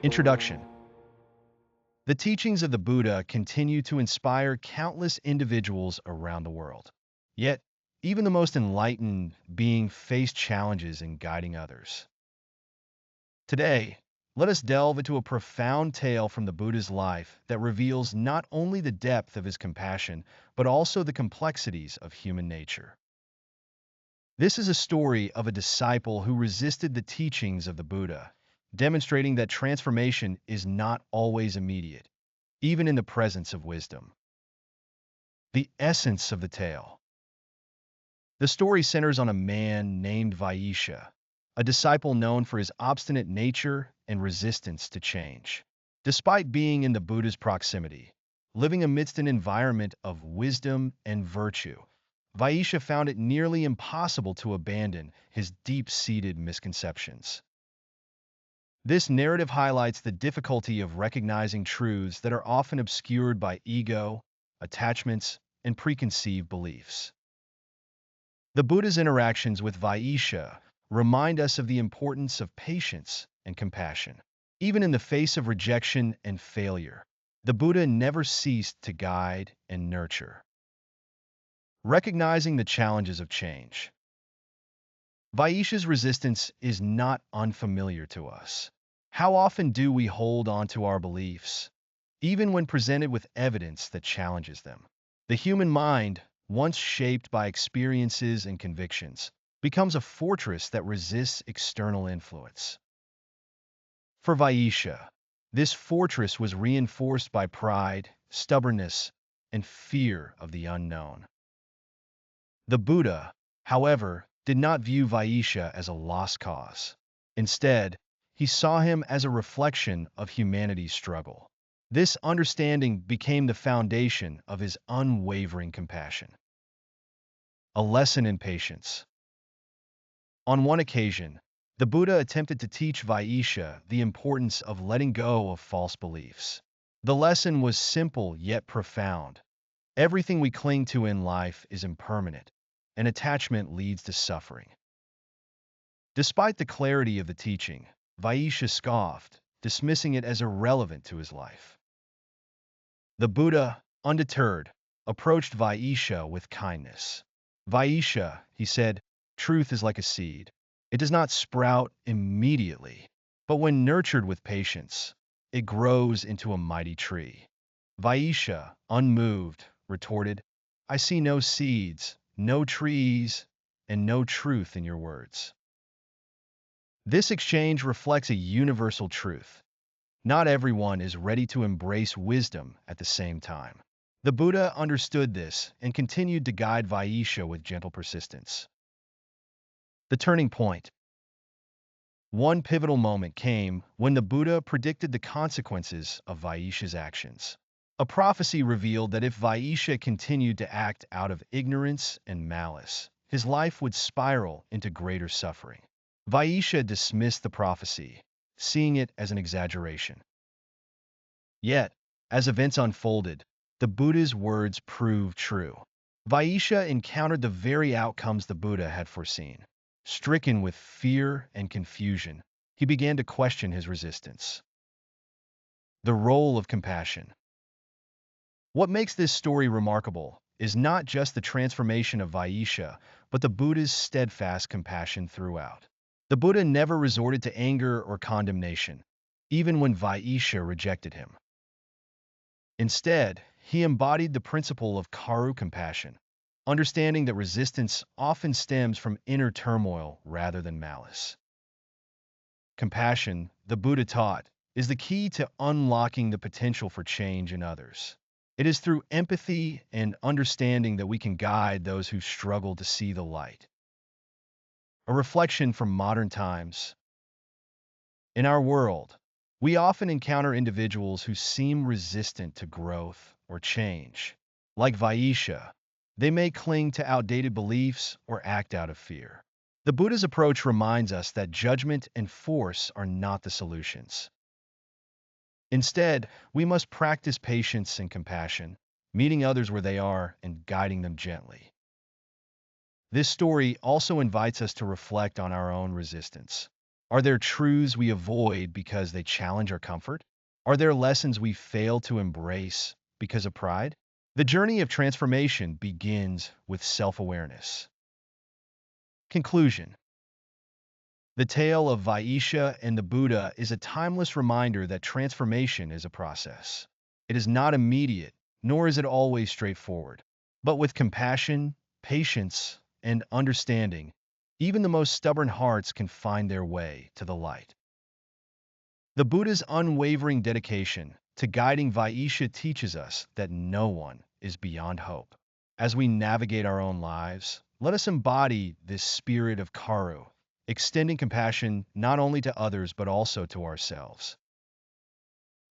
Introduction. The teachings of the Buddha continue to inspire countless individuals around the world. Yet, even the most enlightened being face challenges in guiding others. Today, let us delve into a profound tale from the Buddha's life that reveals not only the depth of his compassion, but also the complexities of human nature. This is a story of a disciple who resisted the teachings of the Buddha, demonstrating that transformation is not always immediate, even in the presence of wisdom. The essence of the tale. The story centers on a man named Viyesha, a disciple known for his obstinate nature and resistance to change. Despite being in the Buddha's proximity, living amidst an environment of wisdom and virtue, Viyesha found it nearly impossible to abandon his deep-seated misconceptions. This narrative highlights the difficulty of recognizing truths that are often obscured by ego, attachments, and preconceived beliefs. The Buddha's interactions with Viyesha remind us of the importance of patience and compassion. Even in the face of rejection and failure, the Buddha never ceased to guide and nurture. Recognizing the challenges of change. Viyesha's resistance is not unfamiliar to us. How often do we hold on to our beliefs, even when presented with evidence that challenges them? The human mind, once shaped by experiences and convictions, becomes a fortress that resists external influence. For Viyesha, this fortress was reinforced by pride, stubbornness, and fear of the unknown. The Buddha, however, did not view Viyesha as a lost cause. Instead, he saw him as a reflection of humanity's struggle. This understanding became the foundation of his unwavering compassion. A lesson in patience. On one occasion, the Buddha attempted to teach Viyesha the importance of letting go of false beliefs. The lesson was simple yet profound. Everything we cling to in life is impermanent, and attachment leads to suffering. Despite the clarity of the teaching, Viyesha scoffed, dismissing it as irrelevant to his life. The Buddha, undeterred, approached Viyesha with kindness. "Viyesha," he said, "truth is like a seed. It does not sprout immediately, but when nurtured with patience, it grows into a mighty tree." Viyesha, unmoved, retorted, "I see no seeds, no trees, and no truth in your words." This exchange reflects a universal truth. Not everyone is ready to embrace wisdom at the same time. The Buddha understood this and continued to guide Viyesha with gentle persistence. The turning point. One pivotal moment came when the Buddha predicted the consequences of Viyesha's actions. A prophecy revealed that if Viyesha continued to act out of ignorance and malice, his life would spiral into greater suffering. Viyesha dismissed the prophecy, seeing it as an exaggeration. Yet, as events unfolded, the Buddha's words proved true. Viyesha encountered the very outcomes the Buddha had foreseen. Stricken with fear and confusion, he began to question his resistance. The role of compassion. What makes this story remarkable is not just the transformation of Viyesha, but the Buddha's steadfast compassion throughout. The Buddha never resorted to anger or condemnation, even when Viyesha rejected him. Instead, he embodied the principle of karu compassion, understanding that resistance often stems from inner turmoil rather than malice. Compassion, the Buddha taught, is the key to unlocking the potential for change in others. It is through empathy and understanding that we can guide those who struggle to see the light. A reflection from modern times. In our world, we often encounter individuals who seem resistant to growth or change. Like Viyesha, they may cling to outdated beliefs or act out of fear. The Buddha's approach reminds us that judgment and force are not the solutions. Instead, we must practice patience and compassion, meeting others where they are and guiding them gently. This story also invites us to reflect on our own resistance. Are there truths we avoid because they challenge our comfort? Are there lessons we fail to embrace because of pride? The journey of transformation begins with self-awareness. Conclusion. The tale of Viyesha and the Buddha is a timeless reminder that transformation is a process. It is not immediate, nor is it always straightforward. But with compassion, patience, and understanding, even the most stubborn hearts can find their way to the light. The Buddha's unwavering dedication to guiding Viyesha teaches us that no one is beyond hope. As we navigate our own lives, let us embody this spirit of Karu, extending compassion not only to others but also to ourselves.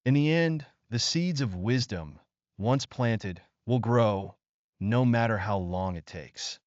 In the end, the seeds of wisdom, once planted, will grow, no matter how long it takes.